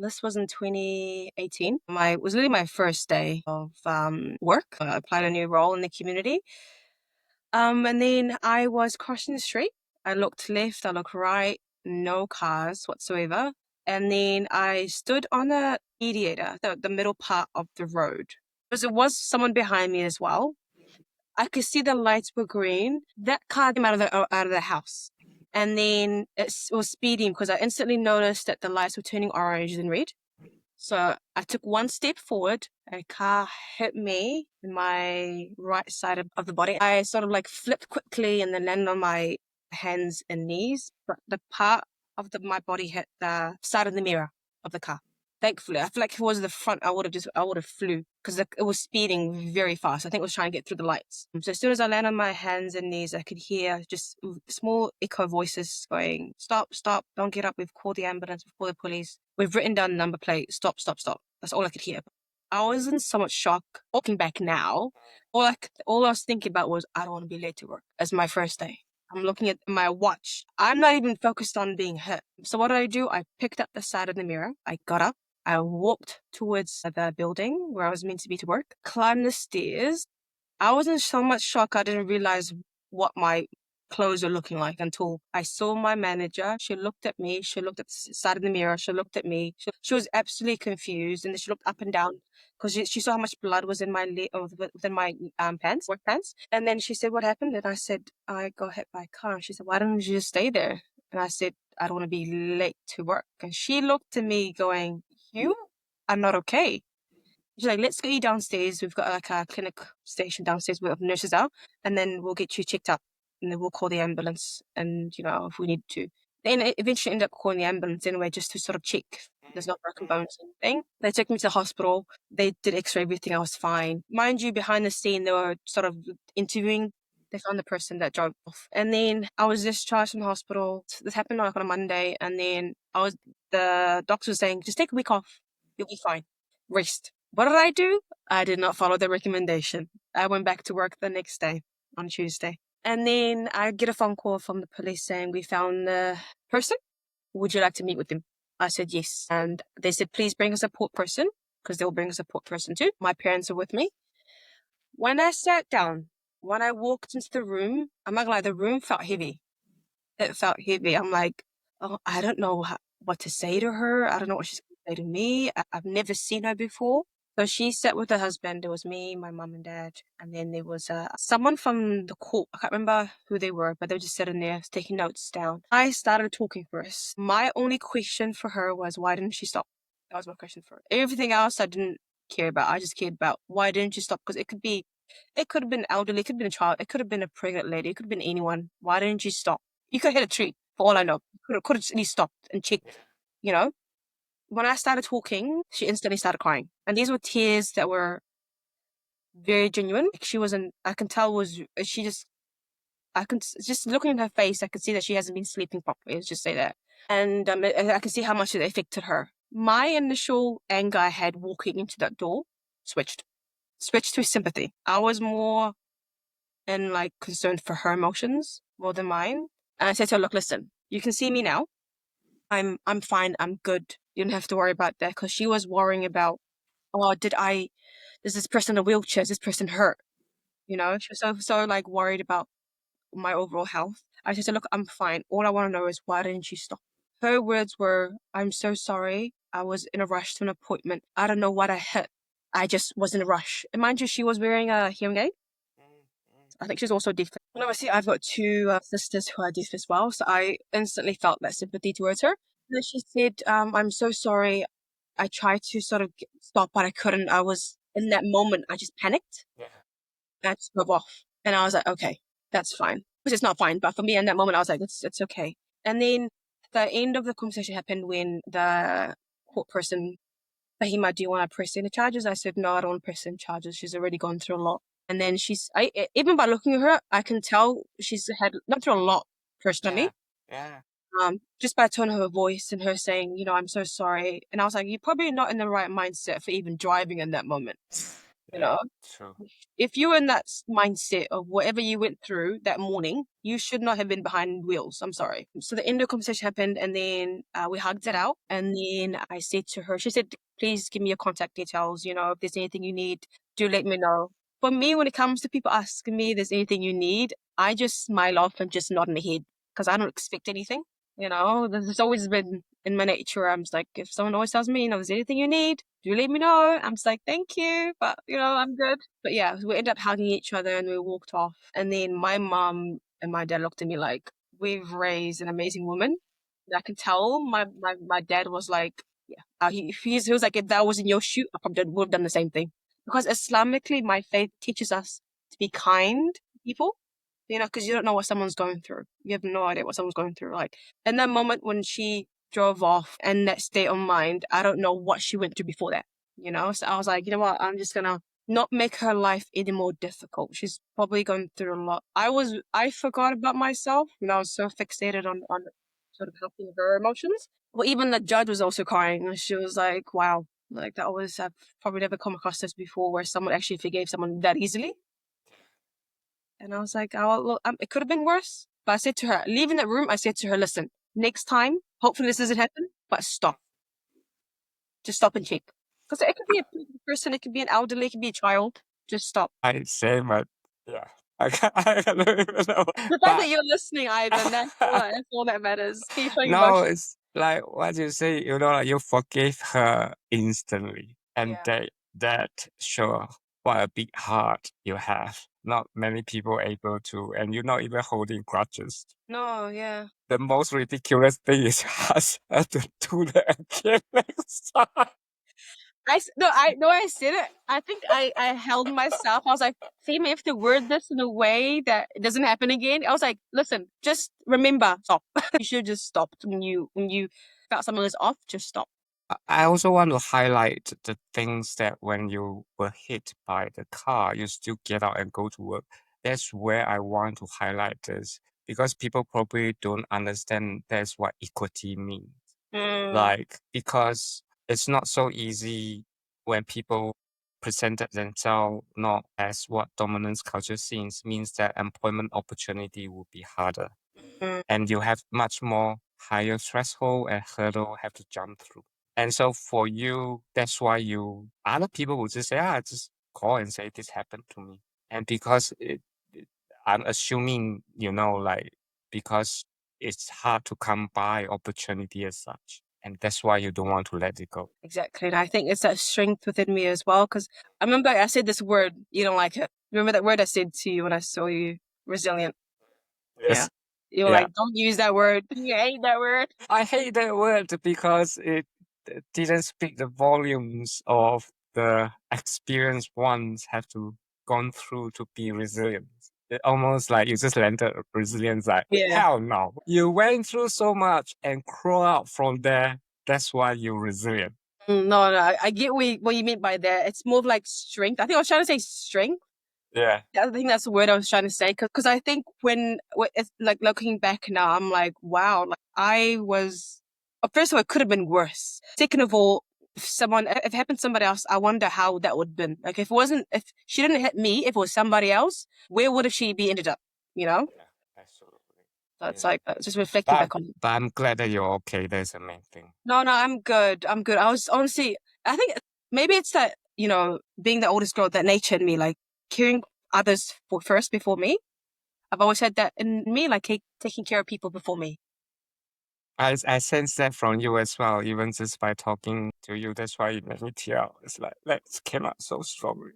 This was in 2018. It was literally my first day of work. I applied a new role in the community. And then I was crossing the street. I looked left, I looked right, no cars whatsoever. And then I stood on a mediator, the middle part of the road. Because it was someone behind me as well. I could see the lights were green. That car came out of the house. And then it was speeding because I instantly noticed that the lights were turning orange and red. So I took one step forward. A car hit me in my right side of the body. I sort of like flipped quickly and then landed on my hands and knees. But the part of my body hit the side of the mirror of the car. Thankfully, I feel like if it was the front, I would have flew because it was speeding very fast. I think it was trying to get through the lights. So as soon as I landed on my hands and knees, I could hear just small echo voices going, "Stop, stop, don't get up. We've called the ambulance, we've called the police. We've written down the number plate. Stop, stop, stop." That's all I could hear. I was in so much shock. Looking back now, all I was thinking about was, I don't want to be late to work. It's my first day. I'm looking at my watch. I'm not even focused on being hit. So what did I do? I picked up the side of the mirror. I got up. I walked towards the building where I was meant to be to work, climbed the stairs. I was in so much shock, I didn't realize what my clothes were looking like until I saw my manager. She looked at me. She looked at the side of the mirror. She looked at me. She was absolutely confused. And then she looked up and down because she saw how much blood was in my within my pants, work pants. And then she said, "What happened?" And I said, "I got hit by a car." And she said, "Why didn't you just stay there?" And I said, "I don't want to be late to work." And she looked at me going, "You are not okay." She's like, "Let's get you downstairs. We've got like a clinic station downstairs where the nurses are, and then we'll get you checked up, and then we'll call the ambulance, and if we need to." Then I eventually ended up calling the ambulance anyway, just to sort of check there's no broken bones or anything. They took me to the hospital. They did X-ray everything. I was fine. Mind you, behind the scene, they were sort of interviewing. They found the person that drove off, and then I was discharged from the hospital. This happened like on a Monday, and then the doctor was saying, "Just take a week off. You'll be fine. Rest." What did I do? I did not follow the recommendation. I went back to work the next day on Tuesday. And then I get a phone call from the police saying, "We found the person. Would you like to meet with them?" I said yes. And they said, "Please bring a support person," because they'll bring a support person too. My parents are with me. When I sat down, when I walked into the room, I'm not gonna lie, the room felt heavy. It felt heavy. I'm like, oh, I don't know what to say to her. I don't know what she's going to say to me. I've never seen her before. So she sat with her husband. There was me, my mum and dad, and then there was someone from the court. I can't remember who they were, but they were just sitting there taking notes down. I started talking first. My only question for her was, why didn't she stop? That was my question for her. Everything else I didn't care about. I just cared about, why didn't you stop? Because it could have been elderly, it could have been a child, it could have been a pregnant lady, it could have been anyone. Why didn't you stop? You could hit a tree, for all I know. Could have at least stopped and checked, you know? When I started talking, she instantly started crying. And these were tears that were very genuine. She wasn't, I can tell just looking at her face, I could see that she hasn't been sleeping properly, let's just say that. And I can see how much it affected her. My initial anger I had walking into that door switched to sympathy. I was more and concerned for her emotions more than mine. And I said to her, "Look, listen, you can see me now. I'm fine. I'm good. You don't have to worry about that." Because she was worrying about, oh, is this person in a wheelchair? Is this person hurt? She was so worried about my overall health. I said, "Look, I'm fine. All I want to know is, why didn't you stop?" Her words were, "I'm so sorry. I was in a rush to an appointment. I don't know what I hit. I just was in a rush." And mind you, she was wearing a hearing aid. I think she's also deaf. And obviously, I've got two sisters who are deaf as well, so I instantly felt that sympathy towards her. And then she said, "I'm so sorry. I tried to sort of stop, but I couldn't. I was in that moment. I just panicked. Yeah. I just drove off." And I was like, "Okay, that's fine." Which is not fine, but for me in that moment, I was like, it's okay." And then the end of the conversation happened when the court person, "Fahima, do you want to press any charges?" I said, "No, I don't want to press any charges. She's already gone through a lot." And then even by looking at her, I can tell she's had gone through a lot personally. Yeah. Just by the tone of her voice and her saying, "I'm so sorry." And I was like, "You're probably not in the right mindset for even driving in that moment." You Yeah, know, true. if you're in that mindset of whatever you went through that morning, you should not have been behind wheels. I'm sorry. So the end of the conversation happened, and then we hugged it out. And then I said to her, she said, "Please give me your contact details. You know, if there's anything you need, do let me know." For me, when it comes to people asking me if there's anything you need, I just smile off and just nod in the head because I don't expect anything. You know, there's always been in my nature. I'm just like, if someone always tells me, you know, there's anything you need, do let me know. I'm just like, thank you, but you know, I'm good. But yeah, we ended up hugging each other and we walked off. And then my mom and my dad looked at me like, we've raised an amazing woman. And I can tell my dad was like, yeah, he was like, if that was in your shoe, I probably would have done the same thing. Because Islamically, my faith teaches us to be kind to people, you know, because you don't know what someone's going through. You have no idea what someone's going through. Like in that moment when she drove off and that state of mind, I don't know what she went through before that, you know? So I was like, you know what? I'm just gonna not make her life any more difficult. She's probably going through a lot. I forgot about myself, you know, I was so fixated on sort of helping her emotions. Well, even the judge was also crying. And she was like, wow, like that was, I've probably never come across this before where someone actually forgave someone that easily. And I was like, oh, look, it could have been worse. But I said to her, leaving the room, I said to her, listen, next time, hopefully this doesn't happen, but stop. Just stop and check. Because it could be a person, it could be an elderly, it could be a child. Just stop. I say, but yeah, I don't even know. The fact that But you're listening, Ivan, that's all that matters. Keep showing no, emotion. it's like what you say, like you forgave her instantly. And Yeah. that sure what a big heart you have. Not many people able to, and you're not even holding grudges. No, yeah. The most ridiculous thing is ask her to do that again next time. No, I said it. I think I held myself. I was like, see, me if to word this in a way that it doesn't happen again. I was like, listen, just remember, stop. You should just stop when you felt someone was off. Just stop. I also want to highlight the things that when you were hit by the car, you still get out and go to work. That's where I want to highlight this because people probably don't understand that's what equity means. Mm, Like, because it's not so easy when people presented themselves not as what dominance culture seems, means that employment opportunity will be harder. mm, And you have much more higher threshold and hurdle have to jump through. And so for you, that's why other people will just say, just call and say this happened to me. And because I'm assuming, like, because it's hard to come by opportunity as such. And that's why you don't want to let it go. exactly. And I think it's that strength within me as well. Because I remember I said this word, you don't like it. Remember that word I said to you when I saw you? Resilient. Yeah. Yes. You were Yeah. like, don't use that word. You hate that word. I hate that word because it didn't speak the volumes of the experience ones have to gone through to be resilient. It almost like you just landed resilience like Yeah. hell no. You went through so much and crawl out from there. That's why you're resilient. No, I get what you mean by that. It's more of like strength. I think I was trying to say strength. Yeah. I think that's the word I was trying to say. Because I think when it's like looking back now, I'm like, wow, like I was. First of all, it could have been worse. Second of all, if it happened to somebody else, I wonder how that would have been. Like if she didn't hit me, if it was somebody else, where would have she be ended up? You know? Yeah, absolutely. So it's Yeah. like just reflecting back on it. But I'm glad that you're okay. That's the main thing. No, I'm good. I'm good. I was honestly, I think maybe it's that, you know, being the oldest girl, that nature in me, like caring others first before me. I've always had that in me, like taking care of people before me. I sense that from you as well, even just by talking to you. That's why you made me tear out. It's like that came out so strongly.